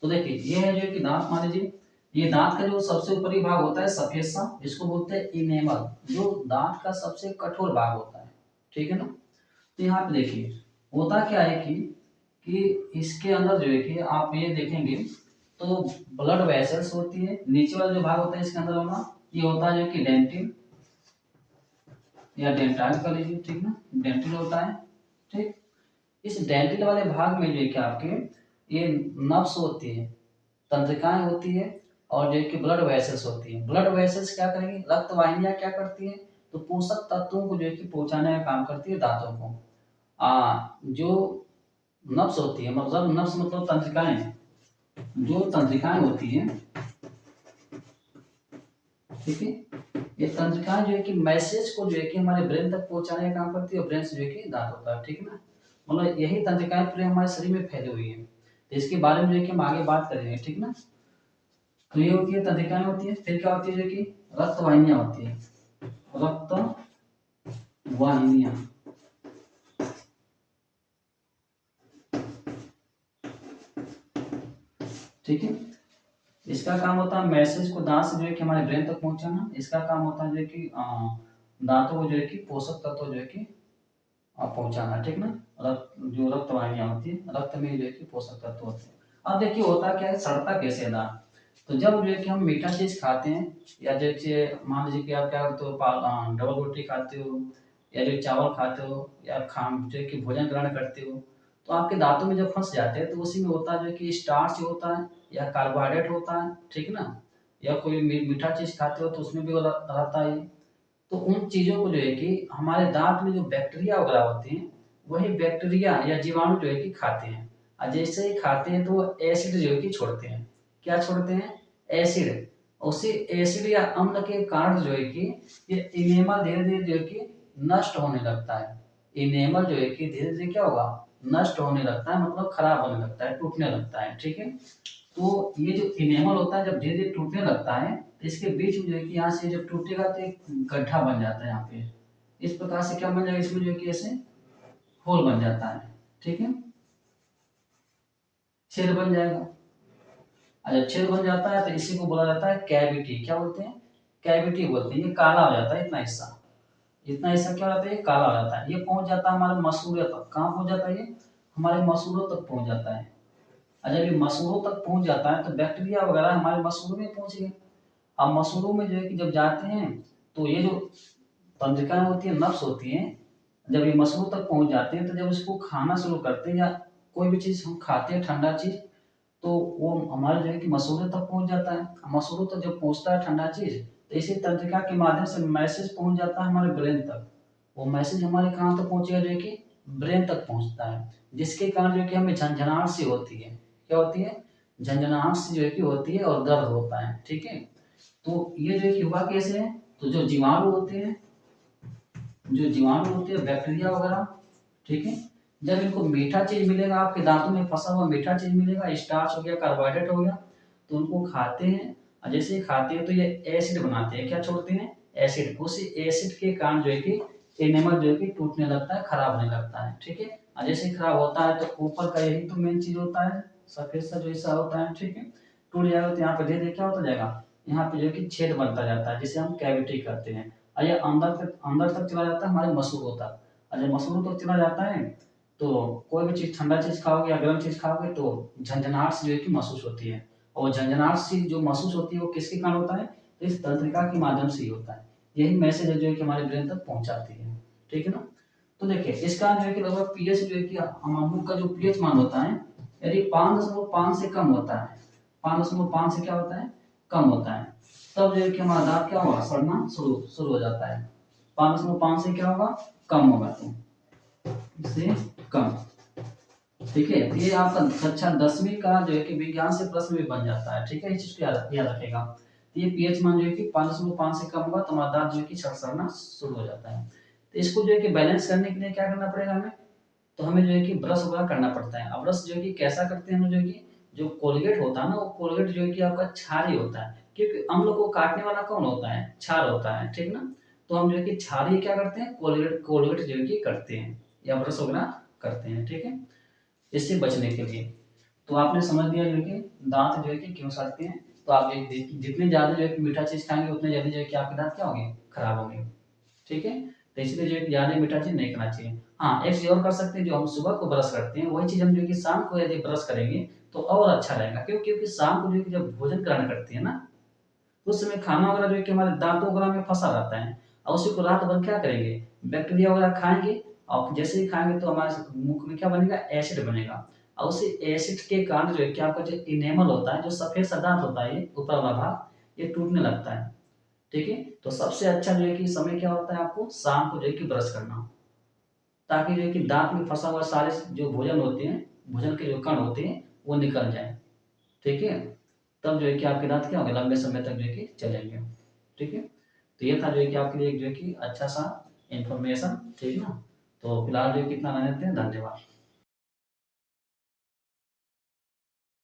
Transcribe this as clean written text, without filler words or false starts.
तो देखिए ये है जो कि दांत, मान लीजिए ये दांत का जो सबसे ऊपरी भाग होता है सफेद सा, इसको बोलते हैं इनेमल, जो दांत का सबसे कठोर भाग होता है, ठीक है ना। तो यहाँ पे देखिए होता क्या है कि इसके अंदर जो है कि आप ये देखेंगे तो ब्लड वेसल्स होती है, नीचे वाला जो भाग होता है इसके अंदर होना, ये होता है जो कि डेंटिन या डेंटाइल कर लीजिए, ठीक ना, डेंटिल होता है, ठीक। इस डेंटिल वाले भाग में जो है कि आपके ये नर्व्स होती है, तंत्रिकाएं होती है, और जो है कि ब्लड वेसल्स होती है। ब्लड वेसल्स क्या करेंगी, रक्त वाहिनियां क्या करती है, तो पोषक तत्वों को जो है कि पहुंचाने का काम करती है दांतों को। जो नब्स होती है, मतलब नब्स मतलब तंत्रिकाएं, जो तंत्रिकाएं होती हैं, ठीक है, ये तंत्रिकाएं जो है कि मैसेज को जो है कि हमारे ब्रेन तक पहुंचाने का काम करती है, और ब्रेन से जो है कि दांत होता है, ठीक है ना। मतलब यही तंत्रिकाएं पूरे हमारे शरीर में फैली हुई है, तो इसके बारे में जो है कि हम आगे बात करेंगे, ठीक ना। तो ये होती है तंत्रिकाएं होती है, फिर क्या होती है जो कि रक्त वाहिनियां होती है, रक्त वाहिनियां, ठीक है। इसका काम होता है मैसेज को दांत से जो है कि हमारे ब्रेन तक पहुंचाना। इसका काम होता है जो है कि दांतों को जो है कि पोषक तत्व जो है कि पहुंचाना, ठीक ना। जो रक्त वाहिनियां होती है, रक्त में जो है कि पोषक तत्व होते हैं। अब देखिए होता क्या है, सड़ता कैसे है दांत, तो जब जो है कि हम मीठा चीज खाते हैं, या जैसे मान लीजिए कि आप क्या करते हो, डबल रोटी खाते हो, या जो चावल खाते हो, या खान जो है कि भोजन ग्रहण करते हो, तो आपके दांतों में जब फंस जाते हैं तो उसी में होता है जो है कि स्टार्च होता है या कार्बोहाइड्रेट होता है, ठीक ना। या कोई मीठा चीज खाते हो तो उसमें भी वो रहता है। तो उन चीज़ों को जो है कि हमारे दांत में जो बैक्टीरिया वगैरह होते हैं, वही बैक्टीरिया या जीवाणु जो है कि खाते हैं, और जैसे ही खाते हैं तो वो एसिड जो है कि छोड़ते हैं। क्या छोड़ते हैं, एसिड। उसी एसिड या अम्ल के कारण जो है कि ये इनेमल धीरे धीरे जो है कि नष्ट होने लगता है। इनेमल जो है कि धीरे धीरे क्या होगा, नष्ट होने लगता है, मतलब खराब होने लगता है, टूटने लगता है, ठीक है। तो ये जो इनेमल होता है जब धीरे धीरे टूटने लगता है, तो इसके बीच में जो है कि यहाँ से जब टूटेगा तो एक गड्ढा बन जाता है यहाँ पे। इस प्रकार से क्या बन जाएगा, इसमें जो है कि ऐसे होल बन जाता है, ठीक है, छेद बन जाएगा। और जब छेद बन जाता है तो इसी को बोला जाता है कैविटी। क्या बोलते हैं, कैविटी बोलते हैं। ये काला हो जाता है इतना हिस्सा, इतना हिस्सा क्या हो जाता है, ये काला हो जाता है। ये पहुंच जाता है हमारे मसूड़े तक। कहाँ पहुंच जाता है ये, हमारे मसूड़ों तक पहुंच जाता है। और जब ये मसूड़ों तक पहुंच जाता है तो बैक्टीरिया वगैरह हमारे मसूड़ों में पहुंच गए। अब मसूड़ों में जो है कि जब जाते हैं तो ये जो तंत्रिकाएं होती है, नर्व्स होती हैं, जब ये मसूड़ों तक पहुंच जाते हैं तो जब इसको खाना शुरू करते हैं, या कोई भी चीज हम खाते हैं ठंडा चीज, तो वो हमारे जो है कि मसूड़ों तक पहुंच जाता है। मसूड़ों तक जब पहुंचता है ठंडा चीज, तो इसी तंत्रिका के माध्यम से मैसेज पहुंच जाता है हमारे ब्रेन तक। वो मैसेज हमारे कहाँ तक पहुंचेगा, जो है कि ब्रेन तक पहुंचता है, जिसके कारण जो है कि हमें झंझनाहट सी होती है। क्या होती है, झंझनाहट सी जो है कि होती है, और दर्द होता है, ठीक है। तो ये जो है कि हुआ कैसे है, तो जो जीवाणु होते हैं, जो जीवाणु होते हैं बैक्टीरिया वगैरह, ठीक है, जब इनको मीठा चीज मिलेगा, आपके दांतों में फंसा हुआ मीठा चीज मिलेगा, स्टार्च हो गया, कार्बोहाइड्रेट हो गया, तो उनको खाते हैं। और जैसे ही खाते हैं तो ये एसिड बनाते हैं। क्या छोड़ते हैं, एसिड। उसी एसिड के कारण जो है कि एनिमल जो है कि टूटने लगता है, खराब होने लगता है, ठीक है। और जैसे ही खराब होता है तो ऊपर का यही तो मेन चीज होता है, सफेद सा जो हिस्सा होता है, ठीक है, टूट जाएगा तो यहाँ पे धीरे धीरे क्या होता जाएगा, यहाँ पे जो है कि छेद बनता जाता है, जिसे हम कैविटी कहते हैं। और ये अंदर तक चला जाता है हमारे मसूड़ों तक। और जब मसूड़ों तक चला जाता है तो कोई भी चीज, ठंडा चीज खाओगे या गर्म चीज खाओगे तो झंझनाहट सी जो है कि महसूस होती है। और झंझनाहट सी जो महसूस होती है वो किसके कारण होता है, तो इस तंत्रिका के माध्यम से ही होता है। यही मैसेज है जो है कि हमारे ब्रेन तक पहुंचाती है, ठीक है ना। तो देखिए इसका जो है कि लगभग पीएच जो है कि अमूल का जो पीएच मान होता है, यदि 5.5 से कम होता है, 5.5 से क्या होता है, कम होता है, तब जो है कि हमारा दांत क्या होगा, सड़ना शुरू शुरू हो जाता है। 5.5 से क्या होगा, कम होगा, तो इससे कम, ठीक है। तो ये आपका कक्षा 10वीं का जो है कि विज्ञान से प्रश्न भी बन जाता है, ठीक है, इस चीज को याद रखेगा। तो ये पीएच मान जो है कि 5.5 से कम होगा तो हमारा दांत जो है कि सड़ना शुरू हो जाता है। तो इसको जो है कि बैलेंस करने के लिए क्या करना पड़ेगा हमें, तो हमें जो है कि ब्रश वगैरह करना पड़ता है। अब ब्रश जो है कि कैसा करते हैं हम, जो है कि जो कोलगेट होता है ना, वो कोलगेट जो है कि आपका छारी होता है, क्योंकि हम लोग को काटने वाला कौन होता है, छार होता है, ठीक ना। तो हम जो है कि छारी क्या करते हैं, कोलगेट कोलगेट जो है कि करते हैं, या ब्रश वगैरह करते हैं, ठीक है, इससे बचने के लिए। तो आपने समझ लिया जो है कि दांत जो है कि क्यों सड़ते हैं। तो आप जितने ज़्यादा जो है कि मीठा चीज़ खाएँगे उतने जल्दी जो है कि आपके दांत क्या होंगे? खराब होंगे। ठीक है? तो इसलिए जो है कि ज़्यादा मीठा चीज़ नहीं खाना चाहिए। हाँ, एक चीज़ और कर सकते हैं, जो हम सुबह को ब्रश करते हैं, वही चीज़ हम जो है कि शाम को यदि ब्रश करेंगे तो और अच्छा रहेगा। क्यों? क्योंकि शाम को जो है कि जब भोजन ग्रहण करते हैं ना, तो उस समय खाना वगैरह जो है कि हमारे दाँतों वगैरह में फँसा रहता है और उसी को रात भर क्या करेंगे? बैक्टीरिया वगैरह खाएँगे और जैसे ही खाएँगे तो हमारे मुँह में क्या बनेगा? एसिड बनेगा और उसी एसिड के कारण जो है कि आपका जो इनेमल होता है, जो सफ़ेद सा दाँत होता है ये ऊपर वाला भाग, ये टूटने लगता है। ठीक है? तो सबसे अच्छा जो है कि समय क्या होता है आपको? शाम को जो है कि ब्रश करना। ताकि जो है कि दाँत में फँसा हुआ सारे जो भोजन होते हैं, भोजन के जो कण होते हैं, वो निकल जाएँ। ठीक है? तब जो है कि आपके दाँत क्या होंगे? लंबे समय तक जो है कि चलेंगे। ठीक है? तो ये था जो है कि आपके लिए एक जो है कि अच्छा-सा इन्फॉर्मेशन, ठीक ना? तो फिलहाल जो है कि इतना रहने देते हैं। धन्यवाद।